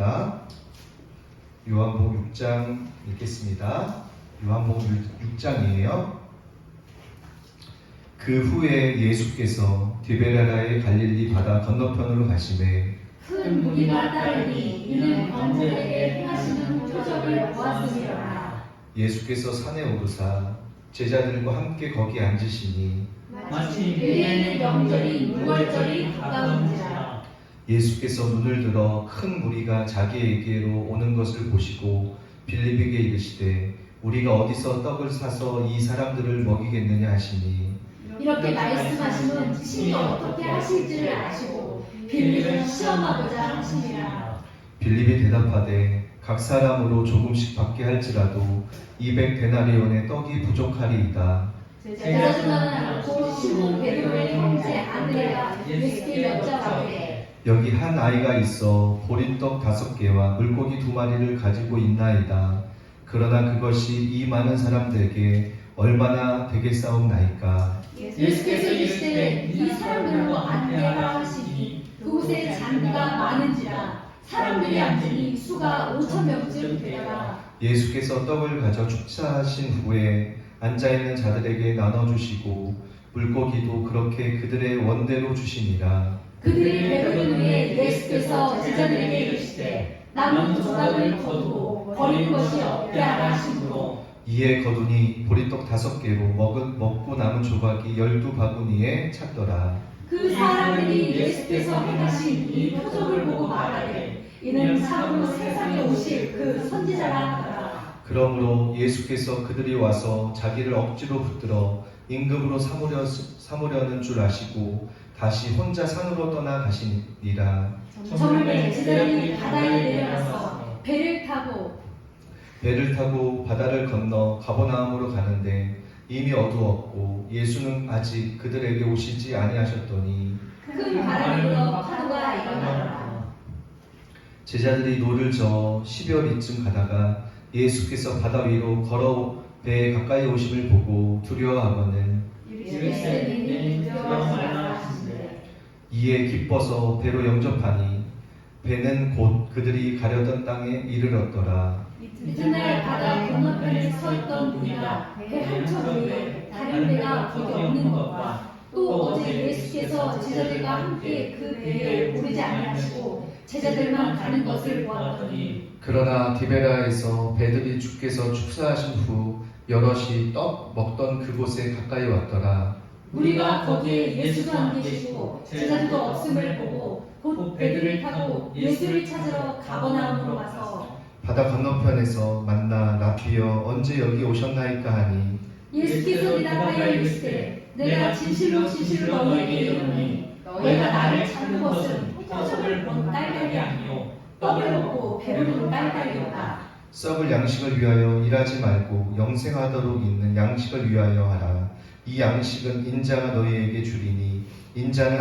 하겠습니다. 요한복음 6장 읽겠습니다. 요한복음 6장이에요. 그 후에 예수께서 디베랴라의 갈릴리 바다 건너편으로 가시매 큰 무리가 따르니 이는 광들에게 행하시는 표적을 보았음이로라. 예수께서 산에 오르사 제자들과 함께 거기 앉으시니 마치 그에는 명절이 유월절이 가까운지라. 예수께서 눈을 들어 큰 무리가 자기에게로 오는 것을 보시고 빌립에게 이르시되 우리가 어디서 떡을 사서 이 사람들을 먹이겠느냐 하시니 이렇게 말씀하시면 친히 어떻게 하실지를 아시고 빌립을 시험하고자 하시니라. 빌립이 대답하되 각 사람으로 조금씩 받게 할지라도 200데나리온의 떡이 부족하리이다. 제자들은 않고 시몬 베드로의 형제 안드레가 예수께 여쭤가되 여기 한 아이가 있어 보리떡 5개와 물고기 2마리를 가지고 있나이다. 그러나 그것이 이 많은 사람들에게 얼마나 되겠사옵나이까. 예수께서 이르시되 이 사람들로 안내라 하시니 그곳에 잔디가 많은지라 사람들이 앉으니 수가 5,000명쯤 되더라. 예수께서 떡을 가져 축사하신 후에 앉아있는 자들에게 나눠주시고 물고기도 그렇게 그들의 원대로 주시니라. 그들이 배부른 후에 예수께서 제자들에게 이르시되 남은 조각을 거두고 버릴 것이 없게 하라 하시므로 이에 거두니 보리떡 5개로 먹고 남은 조각이 12바구니에 찼더라. 그 사람들이 예수께서 행하신 이 표적을 보고 말하되 이는 참으로 세상에 오실 그 선지자라 하더라. 그러므로 예수께서 그들이 와서 자기를 억지로 붙들어 임금으로 삼으려는 줄 아시고 다시 혼자 산으로 떠나 가시니라. 저물매 제자들이 바다에 내려가서 배를 타고 바다를 건너 가버나움으로 가는데 이미 어두웠고 예수는 아직 그들에게 오시지 아니하셨더니 큰 바람이 불어 파도가 일어나더라. 제자들이 노를 저어 10여리쯤 가다가 예수께서 바다 위로 걸어 배에 가까이 오심을 보고 두려워하거늘 이르시되 두려워하지 말라 하시니라. 이에 기뻐서 배로 영접하니 배는 곧 그들이 가려던 땅에 이르렀더라. 이튿날 바다 건너편에 서 있던 무리가 배 한 척 외에 다른 배가 거기 없는 것과 또 어제 예수께서 제자들과 함께 그 배에 오르지 아니하시고 제자들만 가는 것을 보았더니 그러나 디베라에서 배들이 주께서 축사하신 후 여럿이 떡 먹던 그곳에 가까이 왔더라. 우리가 거기에 예수도 안 계시고 제자들도 없음을 보고 곧 배들을 타고 예수를 찾으러 가버나움으로 와서 바다 건너편에서 만나 라피여 언제 여기 오셨나이까 하니 예수께서 대답하여 이르시되 내가 진실로 너희에게 이르노니 너희가 나를 찾는 것은 표적을 본 딸딸이 아니요 떡을 먹고 배부른 딸딸이로다. 썩을 양식을 위하여 일하지 말고 영생하도록 있는 양식을 위하여 하라. 이 양식은 인자가 너희에게 주리니 인자는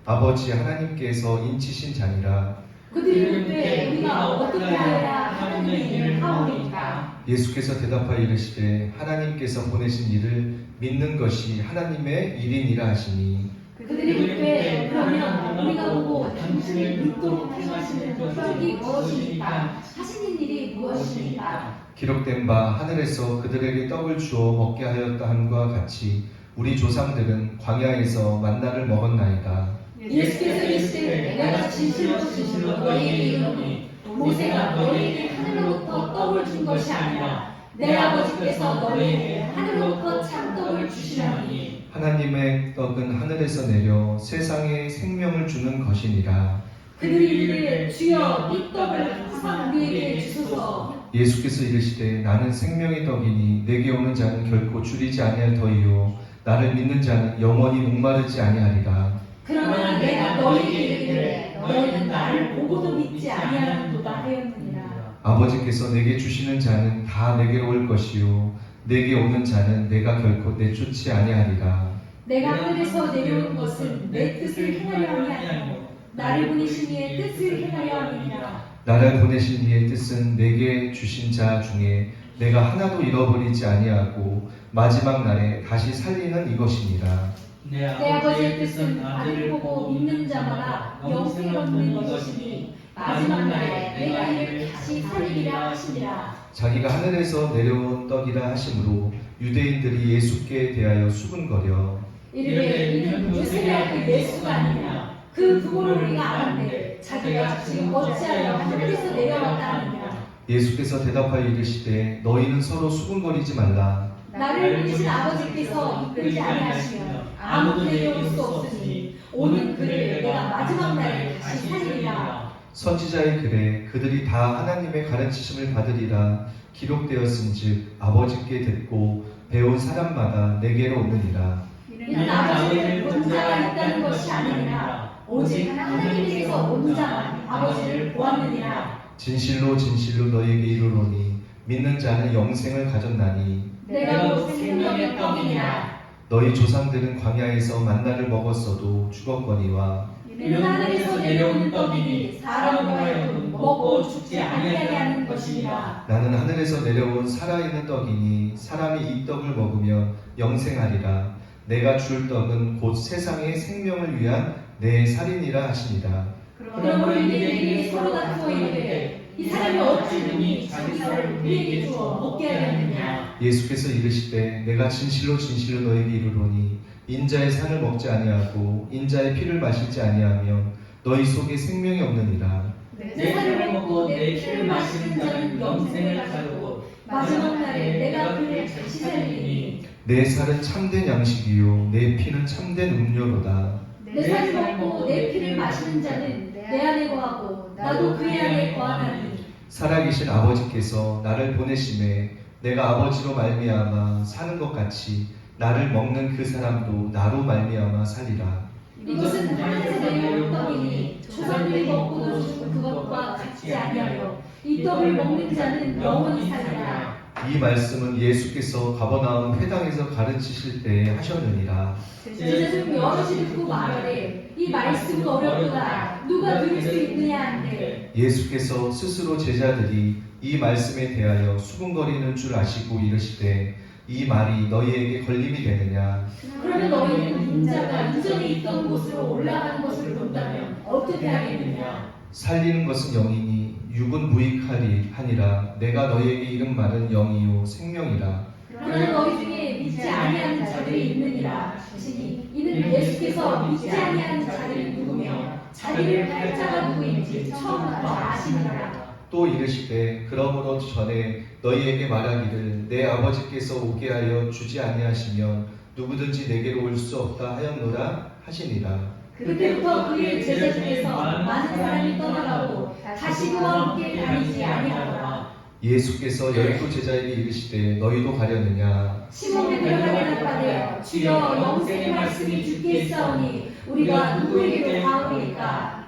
아버지 하나님께서 인치신 자니라. 그들이 묻되 우리가 어떻게 하여야 하나님의 일을 하오리까. 예수께서 대답하여 이르시되 하나님께서 보내신 일을 믿는 것이 하나님의 일이니라 하시니 그들이 묻되 그러면 우리가 보고 당신을 믿도록 행하시는 표적이 무엇이니까 하시는 일이 무엇이니까. 기록된 바 하늘에서 그들에게 떡을 주어 먹게 하였다 함과 같이 우리 조상들은 광야에서 만나를 먹었나이다. 예수께서 이르시되 내가 진실로 너희에게 이르노니 모세가 너희에게 하늘로부터 떡을 준 것이 아니라 내 아버지께서 너희에게 하늘로부터 참떡을 주시나니 하나님의 떡은 하늘에서 내려 세상에 생명을 주는 것이니라. 그들이 이르되 주여 이 떡을 항상 우리에게 주소서. 예수께서 이르시되 나는 생명의 떡이니 내게 오는 자는 결코 줄이지 아니할 터이요 나를 믿는 자는 영원히 목마르지 아니하리라. 그러나 내가 너희에게 이르기를 너희는 나를 보고도 믿지 아니하는도다 하였느니라. 아버지께서 내게 주시는 자는 다 내게로 올 것이요 내게 오는 자는 내가 결코 내쫓지 아니하리라. 내가 하늘에서 내려온 것은 내 뜻을 행하려 함이 아니요 나를 보내신 이의 뜻을 행하려 함이니라. 나를 보내신 이의 뜻은 내게 주신 자 중에 내가 하나도 잃어버리지 아니하고 마지막 날에 다시 살리는 이것이니라. 내 아버지의 뜻은 아들을 보고 믿는 자마다 영생을 얻는 것이니 마지막 날에 내가 이를 다시 살리리라 하시니라. 자기가 하늘에서 내려온 떡이라 하심으로 유대인들이 예수께 대하여 수군거려 이르되 이는 요셉이야 그 예수가 아니냐. 그 부모를 우리가 알았는데 자기가 지금 어찌하여 하늘에서 내려왔다 하느냐. 예수께서 대답하여 이르시되 너희는 서로 수군거리지 말라. 나를 부르신 아버지께서 이끌지 아니하시면 아무도 내게 올 수 없으니 오는 그를 내가 마지막 날에 다시 살리리라. 선지자의 글에 그들이 다 하나님의 가르치심을 받으리라 기록되었은즉 아버지께 듣고 배운 사람마다 내게로 오느니라. 이는 아버지를 본 자가 있다는 것이 아니니라. 오직 하나님께서 온 자만 아버지를 보았느니라. 진실로 진실로 너희에게 이르노니 믿는 자는 영생을 가졌나니 내가 곧 생명의 떡이니라. 너희 조상들은 광야에서 만나를 먹었어도 죽었거니와 이는 하늘에서 내려온 떡이니 사람으로 하여금 먹고 죽지 아니하게 하는 것이니라. 나는 하늘에서 내려온 살아있는 떡이니 사람이 이 떡을 먹으며 영생하리라. 내가 줄 떡은 곧 세상의 생명을 위한 내 살이니라 하시니라. 그러므로 유대인들이 서로 다투어 이르되 이 사람이 어찌 능히 자기 살을 우리에게 주어 먹게 하였느냐. 예수께서 이르시되 내가 진실로 진실로 너에게 이르노니 인자의 산을 먹지 아니하고 인자의 피를 마시지 아니하면 너희 속에 생명이 없느니라. 내 살을 먹고 내 피를 마시는 자는 영생을 가지고 마지막 날에 내가 그를 다시 살리니. 내 살은 참된 양식이요 내 피는 참된 음료로다. 내 살을 먹고 내 피를 마시는 자는 내 안에 거하고 나도 그의 안에 거하나니. 살아계신 아버지께서 나를 보내심에 내가 아버지로 말미암아 사는 것 같이 나를 먹는 그 사람도 나로 말미암아 살리라. 이것은 하늘에서 내려온 떡이니 조상들이 먹고도 죽은 그것과 같지 아니하여 이 떡을 먹는 자는 영원히 살리라. 이 말씀은 예수께서 가버나움 회당에서 가르치실 때에 하셨느니라. 제자중 여럿이 듣고 말하되 이 말씀은 어렵도다. 누가 들을 수 있느냐 한데. 예수께서 스스로 제자들이 이 말씀에 대하여 수군거리는 줄 아시고 이르시되 이 말이 너희에게 걸림이 되느냐. 그러면 너희는 인자가 이전에 있던 곳으로 올라가는 것을 본다면 어떻게 하겠느냐. 살리는 것은 영이니 육은 무익하리 하니라. 내가 너희에게 이른 말은 영이요 생명이라. 그러나 너희 중에 믿지 아니하는 자들이 있느니라 하시니 이는 예수께서 믿지 아니하는 자들이 누구며 자기를 팔 자가 누구인지 처음부터 아시느니라. 또 이르시되 그러므로 전에 너희에게 말하기를 내 아버지께서 오게 하여 주지 아니하시면 누구든지 내게로 올 수 없다 하였노라 하시니라. 그때부터 그의 제자 중에서 많은 사람이 떠나가고 다시 그와 함께 다니지 아니하더라. 예수께서 열두 제자에게 이르시되 너희도 가려느냐. 시몬이 대답하되 나타내어 주여 영생의 말씀이 주께 있사오니 우리가 누구에게로 가오리까.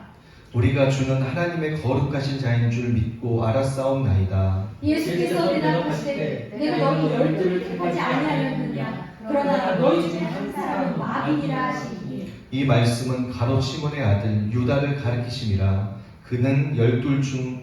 우리가 주는 하나님의 거룩하신 자인 줄 믿고 알았사옵나이다. 예수께서 대답하시되 내가 너희 열두를 택하지 아니하였느냐. 그러나 너희 중에 한 사람은 마귀니라 하시니. 이 말씀은 가롯 시몬의 아들 유다를 가리키심이라. 그는 열둘 중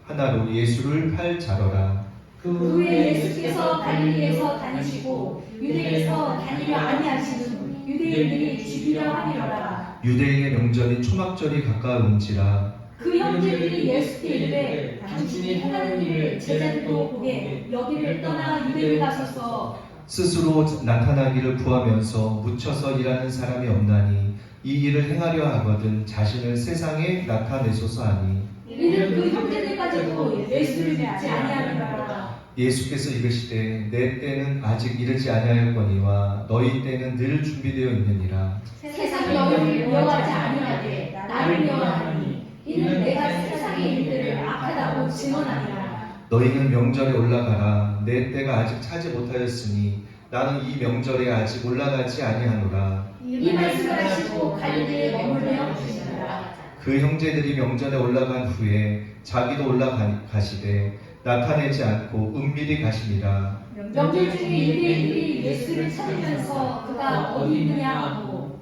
하나로 예수를 팔 자러라. 그 후에 예수께서 갈릴리에서 다니시고 유대에서 다니려 아니하시는 유대인들이 죽이려 하니라. 유대인의 명절인 초막절이 가까운지라. 그 형제들이 예수께 이르되 당신이 행하는 일을 제자들도 보게 여기를 떠나 유대를 가셔서. 스스로 나타나기를 구하면서 묻혀서 일하는 사람이 없나니 이 일을 행하려 하거든 자신을 세상에 나타내소서 하니. 이는 그 형제들까지도 예수를 믿지 아니하느니라. 예수께서 이르시되 내 때는 아직 이르지 아니하였거니와 너희 때는 늘 준비되어 있느니라. 세상이 너희를 미워하지 아니하되 나를 미워하니 이는 내가 세상의 일들을 악하다고 증언하니라. 너희는 명절에 올라가라. 내 때가 아직 차지 못하였으니 나는 이 명절에 아직 올라가지 아니하노라. 이 말씀을 하시고 갈릴리에 머물러 계시니라. 그 형제들이 명절에 올라간 후에 자기도 올라가시되 나타내지 않고 은밀히 가시니라. 명절 중에 유대인들이 예수를 찾으면서 그가 어디 있느냐 하고.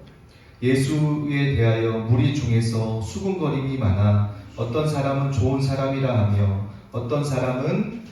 예수에 대하여 무리 중에서 수군거림이 많아 어떤 사람은 좋은 사람이라 하며 어떤 사람은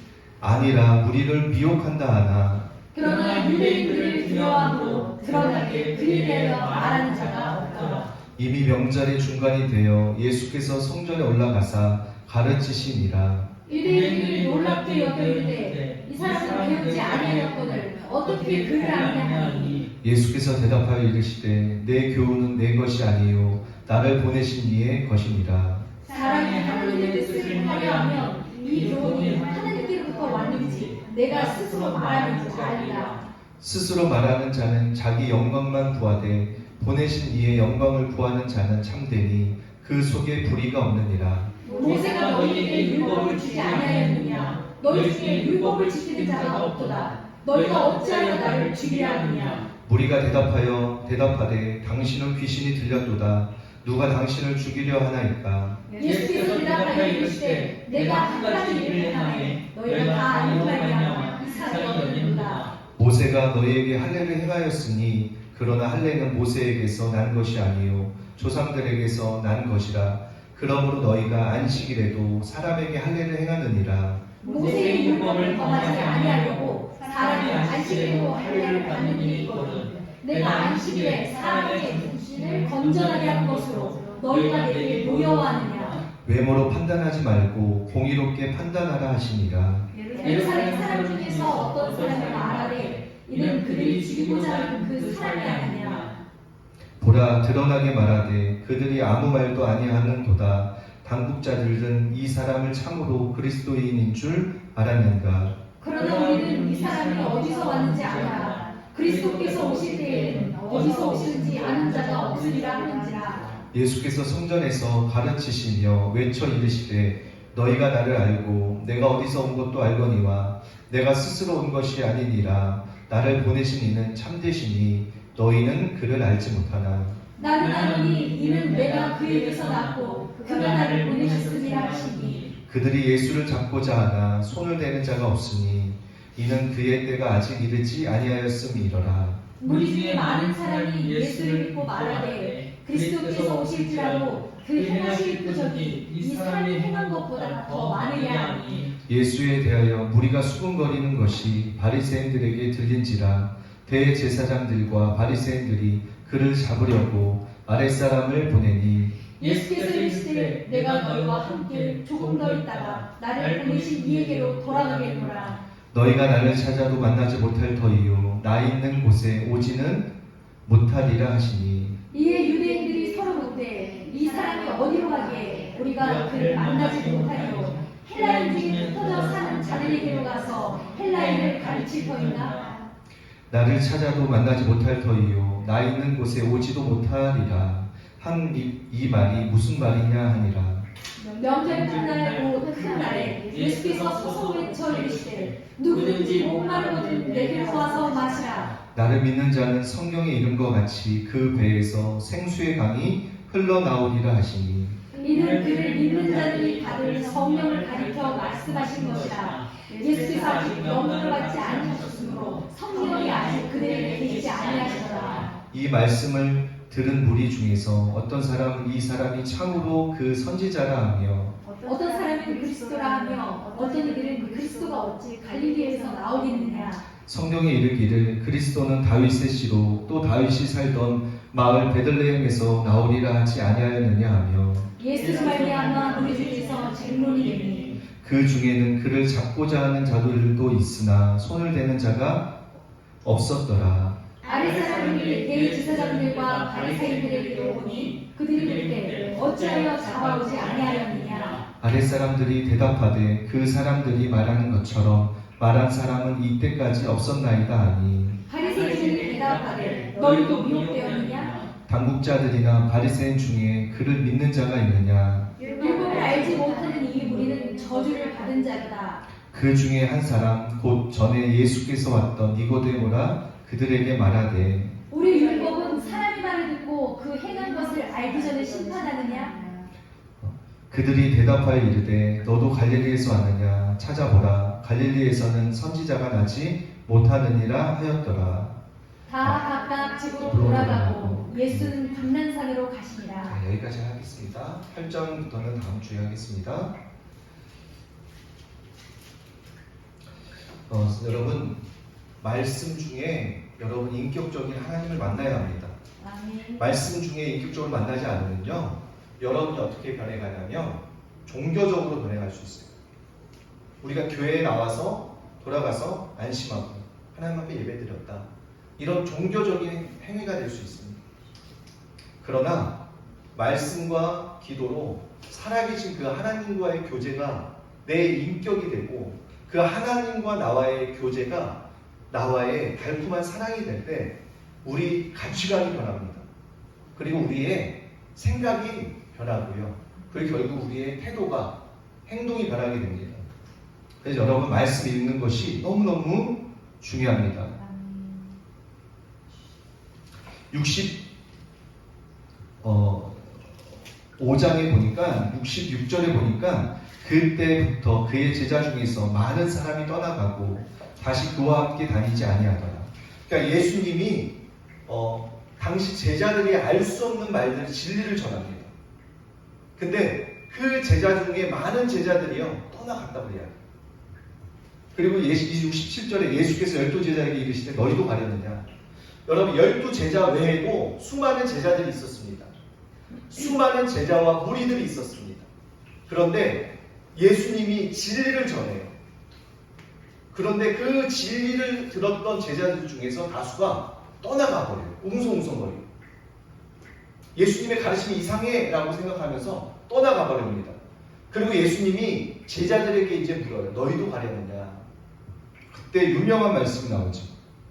아니라 무리를 미혹한다 하나. 그러나 유대인들을 두려워함으로 드러나게 그에 대하여 말하는 자가 없더라. 이미 명절의 중간이 되어 예수께서 성전에 올라가사 가르치시니라. 유대인들이 놀랍게 여겨 이르되 이 사람은 배우지 아니하였거늘 어떻게 그를 아느냐 하니 예수께서 대답하여 이르시되 내 교훈은 내 것이 아니요 나를 보내신 이의 것이니라. 사람이 하나님의 뜻을 하려하면 이 교훈이 하나님께로부터 왔는지 내가 스스로 말하는지 알리라. 스스로 말하는 자는 자기 영광만 구하되 보내신 이의 영광을 구하는 자는 참되니 그 속에 불의가 없느니라. 모세가 너희에게 율법을 주지 아니하였느냐? 너희 중에 율법을 지키는 자가 없도다. 너희가 어찌하여 나를 죽이려 하느냐? 무리가 대답하되 당신은 귀신이 들렸도다. 누가 당신을 죽이려 하나이까? 예수께서 대답하여 이르시되 내가 한 가지 일을 행하매 너희가 다 아는 말이야 이 사람이 얻는다. 모세가 너희에게 할례를 행하였으니 그러나 할례는 모세에게서 난 것이 아니요 조상들에게서 난 것이라. 그러므로 너희가 안식일에도 사람에게 할례를 행하느니라. 모세의 율법을 범하지 아니하려고 사람이 안식일에도 할례를 받는 일이 있거든. 내가 안식일에 사람의 정신을 건전하게 한 것으로 너희가 내게 노여워하느냐? 외모로 판단하지 말고 공의롭게 판단하라 하시니라. 예루살렘 사람 중에서 어떤 사람이 말하되 이는 그들이 죽이고자 하는 그 사람이 아니냐? 보라 드러나게 말하되 그들이 아무 말도 아니하는도다. 당국자들은 이 사람을 참으로 그리스도인인 줄 알았는가? 그러나 우리는 이 사람이 어디서 왔는지 알아. 그리스도께서 오실 때에는 어디서 오시는지 아는 자가 없으리라 하는지라. 예수께서 성전에서 가르치시며 외쳐 이르시되 너희가 나를 알고 내가 어디서 온 것도 알거니와 내가 스스로 온 것이 아니니라. 나를 보내신 이는 참되시니 너희는 그를 알지 못하나. 나는 아노니 이는 내가 그에게서 났고 그가 나를 보내셨음이라 하시니. 그들이 예수를 잡고자 하나 손을 대는 자가 없으니 이는 그의 때가 아직 이르지 아니하였음이러라. 우리 중에 많은 사람이 예수를 믿고 말하되 그리스도께서 오실지라도 그 행하실 표적이 이 사람이 행한 것보다 더 많으냐 하니. 예수에 대하여 무리가 수군거리는 것이 바리새인들에게 들린지라. 대제사장들과 바리새인들이 그를 잡으려고 아랫사람을 보내니 예수께서 이르시되 내가 너희와 함께 조금 더 있다가 나를 보내신 이에게로 돌아가겠노라. 너희가 나를 찾아도 만나지 못할 터이요 나 있는 곳에 오지는 못하리라 하시니. 이에 유대인들이 서로 묻되 이 사람이 어디로 가기에 우리가 그를 만나지 못하리요? 헬라인 중에 흩어져 사는 자들에게로 가서 헬라인을 가르칠 터인가? 나를 찾아도 만나지 못할 터이요 나 있는 곳에 오지도 못하리라 한 이 말이 무슨 말이냐 하니라. 명절 끝날 곧 큰 날에 예수께서 서서 외쳐 이르시되 누구든지 목마르거든 내게로 와서 마시라. 나를 믿는 자는 성경에 이른 것 같이 그 배에서 생수의 강이 흘러나오리라 하시니. 이는 그를 믿는 자들이 받을 성령을 가리켜 말씀하신 것이라. 예수께서 아직 영광을 받지 아니하셨으므로 성령이 아직 그들에게 계시지 아니하시더라. 이 말씀을 들은 무리 중에서 어떤 사람은 이 사람이 참으로 그 선지자라 하며 어떤 사람은 그리스도라 하며 어떤 이들은 그리스도가 어찌 갈릴리에서 나오겠느냐. 성경에 이르기를 그리스도는 다윗의 씨로 또 다윗이 살던 마을 베들레헴에서 나오리라 하지 아니하였느냐 하며 예수 말미암아 우리 중에서 쟁론이 되니 그 중에는 그를 잡고자 하는 자들도 있으나 손을 대는 자가 없었더라. 아랫사람들이 대제사장들과 바리새인들에게 오니 그들이 묻되 어찌하여 잡아오지 아니하였느냐. 아랫사람들이 대답하되 그 사람들이 말하는 것처럼 말한 사람은 이때까지 없었나이다 하니. 바리새인들이 대답하되 너희도 미혹되었느냐. 당국자들이나 바리새인 중에 그를 믿는 자가 있느냐. 율법을 알지 못하는 이 무리는 저주를 받은 자로다. 그 중에 한 사람 곧 전에 예수께서 왔던 니고데모라 그들에게 말하되 우리 율법은 사람의 말을 듣고 그 행한 것을 알기 전에 심판하느냐. 그들이 대답하여 이르되 너도 갈릴리에서 왔느냐 찾아보라 갈릴리에서는 선지자가 나지 못하느니라 하였더라. 다 각각 집으로 돌아가고 예수는 감난산으로 가시니라. 자, 여기까지 하겠습니다. 8장부터는 다음 주에 하겠습니다. 여러분 말씀 중에 여러분 인격적인 하나님을 만나야 합니다. 아멘. 말씀 중에 인격적으로 만나지 않으면요, 여러분이 어떻게 변해가냐면 종교적으로 변해갈 수 있어요. 우리가 교회에 나와서 돌아가서 안심하고 하나님 앞에 예배드렸다, 이런 종교적인 행위가 될 수 있습니다. 그러나 말씀과 기도로 살아계신 그 하나님과의 교제가 내 인격이 되고, 그 하나님과 나와의 교제가 나와의 달콤한 사랑이 될 때 우리 가치관이 변합니다. 그리고 우리의 생각이 변하고요. 그리고 결국 우리의 태도가, 행동이 변하게 됩니다. 그래서 여러분, 말씀 읽는 것이 너무너무 중요합니다. 65장에 보니까, 66절에 보니까 그때부터 그의 제자 중에서 많은 사람이 떠나가고 다시 그와 함께 다니지 아니하더라. 그러니까 예수님이 당시 제자들이 알 수 없는 말들, 진리를 전합니다. 근데 그 제자 중에 많은 제자들이요 떠나갔다고 해요. 그리고 67절에 예수께서 12제자에게 이르시되 너희도 가려느냐. 여러분, 12제자 외에도 수많은 제자들이 있었습니다. 수많은 제자와 무리들이 있었습니다. 그런데 예수님이 진리를 전해요. 그런데 그 진리를 들었던 제자들 중에서 다수가 떠나가 버려요. 웅성웅성거리고. 예수님의 가르침이 이상해 라고 생각하면서 떠나가 버립니다. 그리고 예수님이 제자들에게 이제 물어요. 너희도 가려느냐. 그때 유명한 말씀이 나오죠.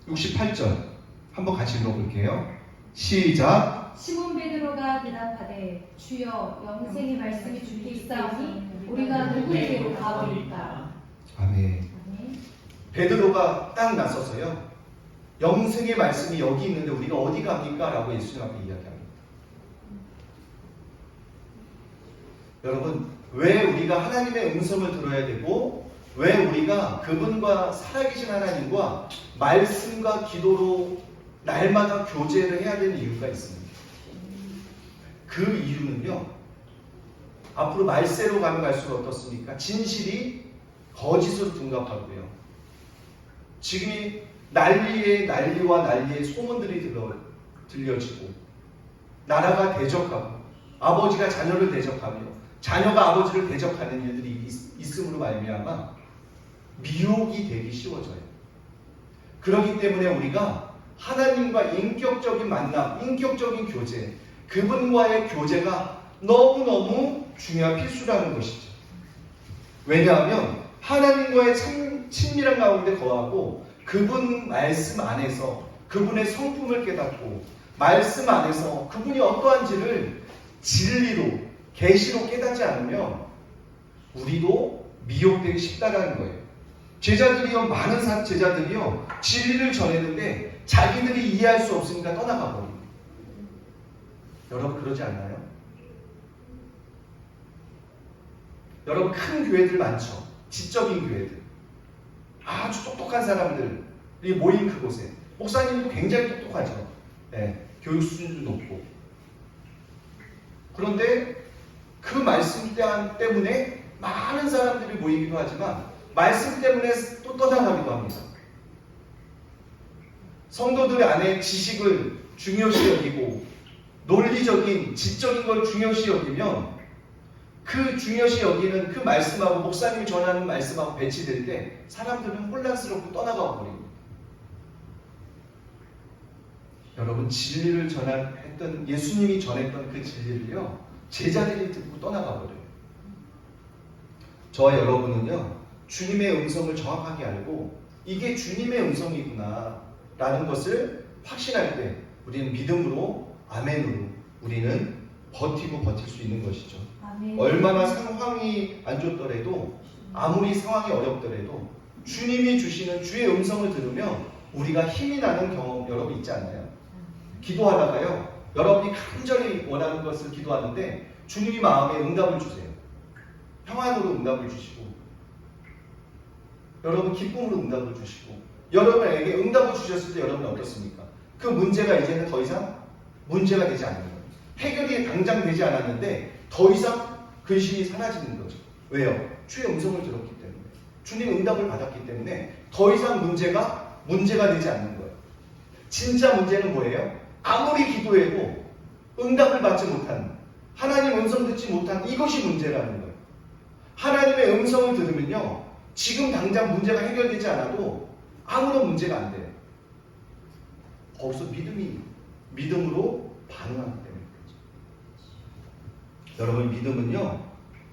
68절 한번 같이 읽어볼게요. 시작. 시몬 베드로가 대답하되 주여 영생의 말씀이 주께 있사오니 우리가 누구에게로 가오리까. 아멘. 베드로가 딱 나서서요, 영생의 말씀이 여기 있는데 우리가 어디 갑니까? 라고 예수님 앞에 이야기합니다. 여러분, 왜 우리가 하나님의 음성을 들어야 되고, 왜 우리가 그분과 살아계신 하나님과 말씀과 기도로 날마다 교제를 해야 되는 이유가 있습니다. 그 이유는요, 앞으로 말세로 가면 갈수록 어떻습니까? 진실이 거짓으로 둔갑하고요. 지금이 난리와 난리의 소문들이 들려지고, 나라가 대적하고, 아버지가 자녀를 대적하며 자녀가 아버지를 대적하는 일들이 있음으로 말미암아 미혹이 되기 쉬워져요. 그렇기 때문에 우리가 하나님과 인격적인 만남, 인격적인 교제, 그분과의 교제가 너무너무 중요한 필수라는 것이죠. 왜냐하면 하나님과의 친밀한 가운데 거하고 그분 말씀 안에서 그분의 성품을 깨닫고 말씀 안에서 그분이 어떠한지를 진리로, 계시로 깨닫지 않으면 우리도 미혹되기 쉽다라는 거예요. 제자들이요, 많은 제자들이요, 진리를 전했는데 자기들이 이해할 수 없으니까 떠나가 버립니다. 여러분, 그러지 않나요? 여러분, 큰 교회들 많죠. 지적인 교회들, 아주 똑똑한 사람들이 모인 그곳에, 목사님도 굉장히 똑똑하죠. 네, 교육 수준도 높고. 그런데 그 말씀 때문에 많은 사람들이 모이기도 하지만 말씀 때문에 또 떠나가기도 합니다. 성도들 안에 지식을 중요시 여기고 논리적인, 지적인 걸 중요시 여기면 그 중요시 여기는 그 말씀하고 목사님이 전하는 말씀하고 배치될 때 사람들은 혼란스럽고 떠나가 버립니다. 여러분, 진리를 했던 예수님이 전했던 그 진리를요, 제자들이 듣고 떠나가 버려요. 저와 여러분은요, 주님의 음성을 정확하게 알고 이게 주님의 음성이구나 라는 것을 확신할 때 우리는 믿음으로, 아멘으로 우리는 버틸 수 있는 것이죠. 아멘. 얼마나 상황이 안 좋더라도, 아무리 상황이 어렵더라도 주님이 주시는 주의 음성을 들으면 우리가 힘이 나는 경험 여러분 있지 않나요? 기도하다가요, 여러분이 간절히 원하는 것을 기도하는데 주님이 마음에 응답을 주세요. 평안으로 응답을 주시고, 여러분 기쁨으로 응답을 주시고, 여러분에게 응답을 주셨을 때 여러분은 어떻습니까? 그 문제가 이제는 더 이상 문제가 되지 않는 거예요. 해결이 당장 되지 않았는데 더 이상 근심이 사라지는 거죠. 왜요? 주의 음성을 들었기 때문에, 주님 응답을 받았기 때문에 더 이상 문제가 되지 않는 거예요. 진짜 문제는 뭐예요? 아무리 기도해도 응답을 받지 못한, 하나님 음성 듣지 못한 이것이 문제라는 거예요. 하나님의 음성을 들으면요, 지금 당장 문제가 해결되지 않아도 아무런 문제가 안 돼요. 거기서 믿음으로 반응하기 때문에 그렇죠. 여러분, 믿음은요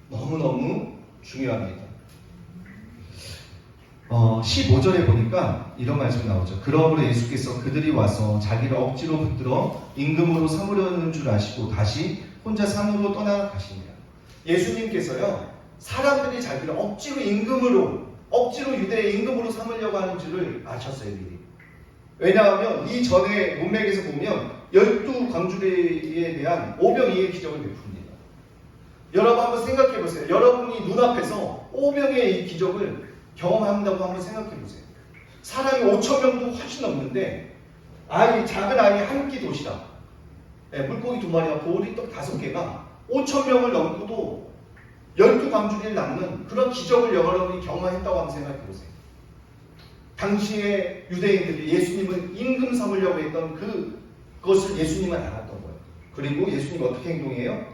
너무너무 중요합니다. 15절에 보니까 이런 말씀이 나오죠. 그러므로 예수께서 그들이 와서 자기를 억지로 붙들어 임금으로 삼으려는 줄 아시고 다시 혼자 산으로 떠나가시니라. 예수님께서요, 사람들이 자기를 억지로 유대의 임금으로 삼으려고 하는 줄을 아셨어요, 미리. 왜냐하면 이 전에 문맥에서 보면 12광주리에 대한 오병이의 기적을 베풉니다. 여러분 한번 생각해 보세요. 여러분이 눈앞에서 오병이의 이 기적을 경험한다고 한번 생각해 보세요. 사람이 5,000명도 훨씬 넘는데 작은 아이 한 끼 도시락, 물고기 2마리와 보리떡 5개가 5,000명을 넘고도 12광주리를 남는 그런 기적을 여러분이 경험했다고 한번 생각해 보세요. 당시에 유대인들이 예수님을 임금 삼으려고 했던 그것을 예수님은 알았던 거예요. 그리고 예수님이 어떻게 행동해요?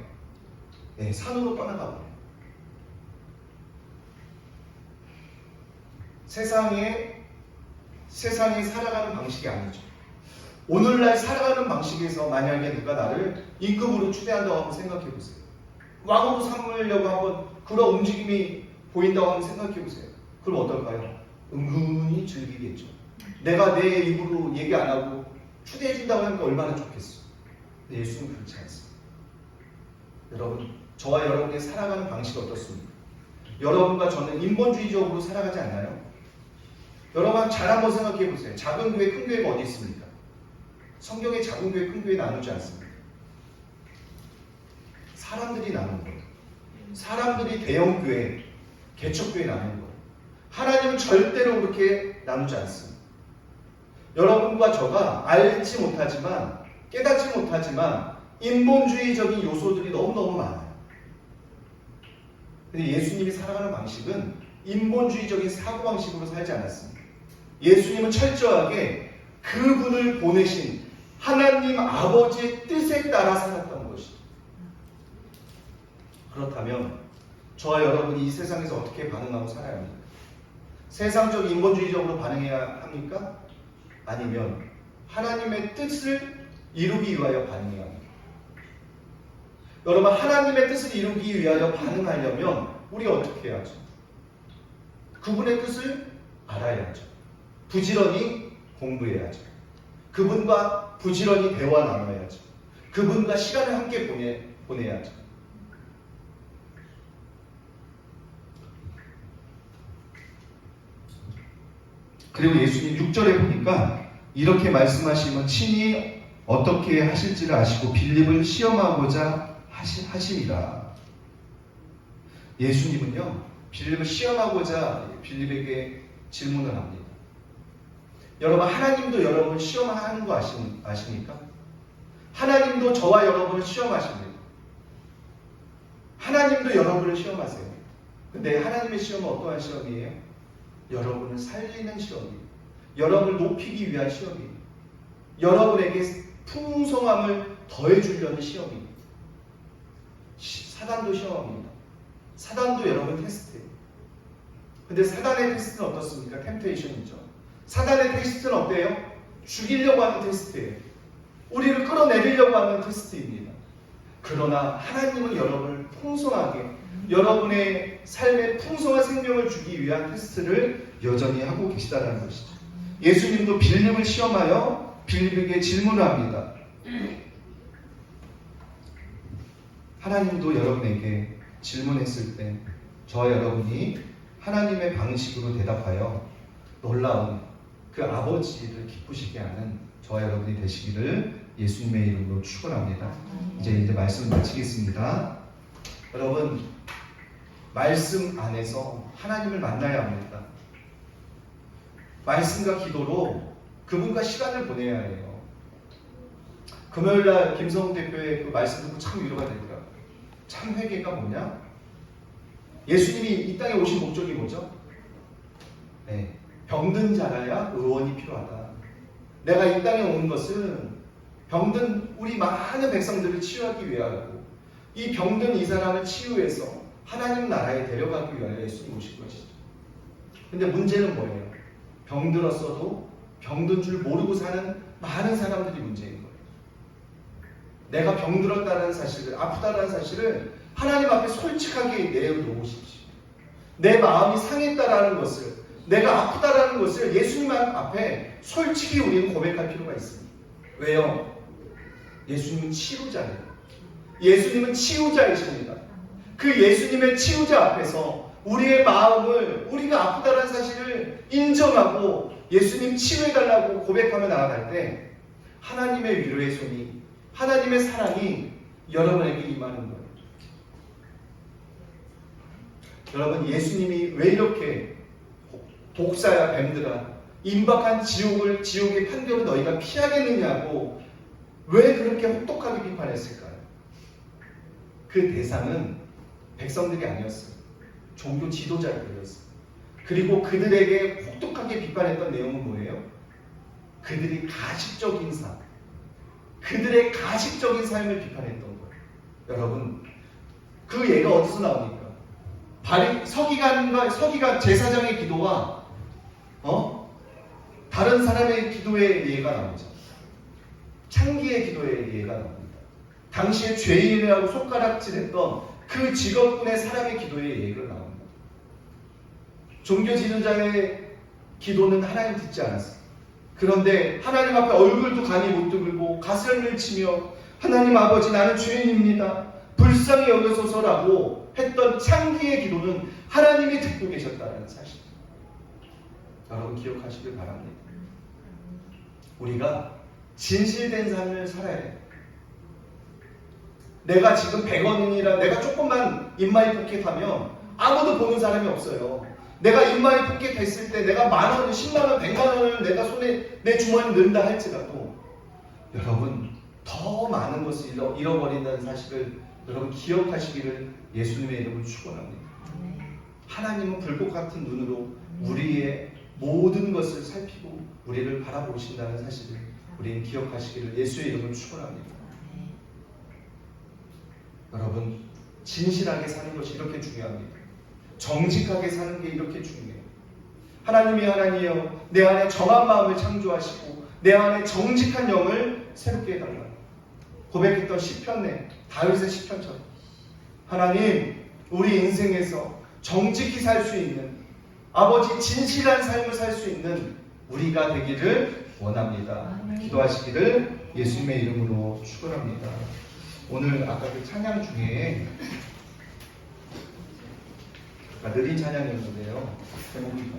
산으로 떠나가 버려요. 세상에 살아가는 방식이 아니죠. 오늘날 살아가는 방식에서 만약에 누가 나를 임금으로 추대한다고 한번 생각해 보세요. 왕으로 삼으려고 한번 그런 움직임이 보인다고 한번 생각해 보세요. 그럼 어떨까요? 은근히 즐기겠죠. 내가 내 입으로 얘기 안 하고 추대해준다고 하니까 얼마나 좋겠어. 근데 예수는 그렇지 않습니다. 여러분, 저와 여러분의 살아가는 방식이 어떻습니까? 여러분과 저는 인본주의적으로 살아가지 않나요? 여러분 잘 한번 생각해 보세요. 작은 교회, 큰 교회가 어디 있습니까? 성경에 작은 교회, 큰 교회 나누지 않습니다. 사람들이 나누는 거예요. 사람들이 대형 교회, 개척 교회 나누는 거예요. 하나님은 절대로 그렇게 나누지 않습니다. 여러분과 저가 알지 못하지만, 깨닫지 못하지만 인본주의적인 요소들이 너무너무 많아요. 근데 예수님이 살아가는 방식은 인본주의적인 사고방식으로 살지 않았습니다. 예수님은 철저하게 그분을 보내신 하나님 아버지의 뜻에 따라 살았던 것이죠. 그렇다면 저와 여러분이 이 세상에서 어떻게 반응하고 살아야 합니까? 세상적 인본주의적으로 반응해야 합니까? 아니면 하나님의 뜻을 이루기 위하여 반응해야 합니까? 여러분, 하나님의 뜻을 이루기 위하여 반응하려면 우리 어떻게 해야죠? 그분의 뜻을 알아야죠. 부지런히 공부해야죠. 그분과 부지런히 대화 나눠야죠. 그분과 시간을 함께 보내야죠. 그리고 예수님 6절에 보니까 이렇게 말씀하시면 친히 어떻게 하실지를 아시고 빌립을 시험하고자 하심이라. 예수님은요, 빌립을 시험하고자 빌립에게 질문을 합니다. 여러분, 하나님도 여러분을 시험하는 거 아십니까? 하나님도 저와 여러분을 시험하십니다. 하나님도 여러분을 시험하세요. 근데 하나님의 시험은 어떠한 시험이에요? 여러분을 살리는 시험이에요. 여러분을 높이기 위한 시험이에요. 여러분에게 풍성함을 더해주려는 시험이에요. 사단도 시험합니다. 사단도 여러분 테스트예요. 근데 사단의 테스트는 어떻습니까? 템테이션이죠. 사단의 테스트는 어때요? 죽이려고 하는 테스트예요. 우리를 끌어내리려고 하는 테스트입니다. 그러나 하나님은 여러분을 풍성하게, 여러분의 삶에 풍성한 생명을 주기 위한 테스트를 여전히 하고 계시다는 것이죠. 예수님도 빌립을 시험하여 빌립에게 질문을 합니다. 하나님도 여러분에게 질문했을 때 저와 여러분이 하나님의 방식으로 대답하여 놀라운 그 아버지를 기쁘시게 하는 저와 여러분이 되시기를 예수님의 이름으로 축원합니다. 이제 말씀을 마치겠습니다. 여러분, 말씀 안에서 하나님을 만나야 합니다. 말씀과 기도로 그분과 시간을 보내야 해요. 금요일날 김성훈 대표의 그 말씀 듣고 참 위로가 되더라고요. 참 회개가 뭐냐? 예수님이 이 땅에 오신 목적이 뭐죠? 병든 자라야 의원이 필요하다. 내가 이 땅에 온 것은 병든 우리 많은 백성들을 치유하기 위하고 이 병든 이 사람을 치유해서 하나님 나라에 데려가기 위하여 예수님 오신 것이죠. 근데 문제는 뭐예요? 병들었어도 병든 줄 모르고 사는 많은 사람들이 문제인 거예요. 내가 병들었다는 사실을, 아프다는 사실을 하나님 앞에 솔직하게 내어놓으십시오. 내 마음이 상했다라는 것을, 내가 아프다라는 것을 예수님 앞에 솔직히 우리는 고백할 필요가 있습니다. 왜요? 예수님은 치유자예요. 예수님은 치유자이십니다. 그 예수님의 치유자 앞에서 우리의 마음을, 우리가 아프다는 사실을 인정하고 예수님 치유해달라고 고백하며 나아갈 때 하나님의 위로의 손이, 하나님의 사랑이 여러분에게 임하는 거예요. 여러분, 예수님이 왜 이렇게 독사야 뱀들아 임박한 지옥의 판결을 너희가 피하겠느냐고 왜 그렇게 혹독하게 비판했을까요? 그 대상은 백성들이 아니었어요. 종교 지도자들이었어요. 그리고 그들에게 혹독하게 비판했던 내용은 뭐예요? 그들의 가식적인 삶, 그들의 가식적인 삶을 비판했던 거예요. 여러분, 그 예가 어디서 나옵니까? 서기관 제사장의 기도와 다른 사람의 기도의 예가 나오죠. 창기의 기도의 예가 나옵니다. 당시에 죄인이라고 손가락질했던 그 직업군의 사람의 기도의 예가 나옵니다. 종교 지도자의 기도는 하나님 듣지 않았어요. 그런데 하나님 앞에 얼굴도 감히 못 들고 가슴을 치며 하나님 아버지 나는 죄인입니다. 불쌍히 여겨소서라고 했던 창기의 기도는 하나님이 듣고 계셨다는 사실. 여러분 기억하시길 바랍니다. 우리가 진실된 삶을 살아야 해요. 내가 지금 100원이라 내가 조금만 인마이 포켓하면 아무도 보는 사람이 없어요. 내가 인마이 포켓했을 때 내가 10,000원, 10만원, 100만원을 내가 손에 내 주머니에 넣는다 할지라도 여러분 더 많은 것을 잃어버린다는 사실을 여러분 기억하시기를 예수님의 이름으로 축원합니다. 하나님은 불꽃 같은 눈으로 우리의 모든 것을 살피고 우리를 바라보신다는 사실을 우리는 기억하시기를 예수의 이름으로 축원합니다. 여러분 진실하게 사는 것이 이렇게 중요합니다. 정직하게 사는 게 이렇게 중요해요. 하나님이 하나님이여 내 안에 정한 마음을 창조하시고 내 안에 정직한 영을 새롭게 해달라 고백했던 시편에 다윗의 시편처럼 하나님 우리 인생에서 정직히 살 수 있는 아버지 진실한 삶을 살 수 있는 우리가 되기를 원합니다. 기도하시기를 예수님의 이름으로 축원합니다. 오늘 아까 그 찬양 중에 느린 찬양이었는데요. 제목이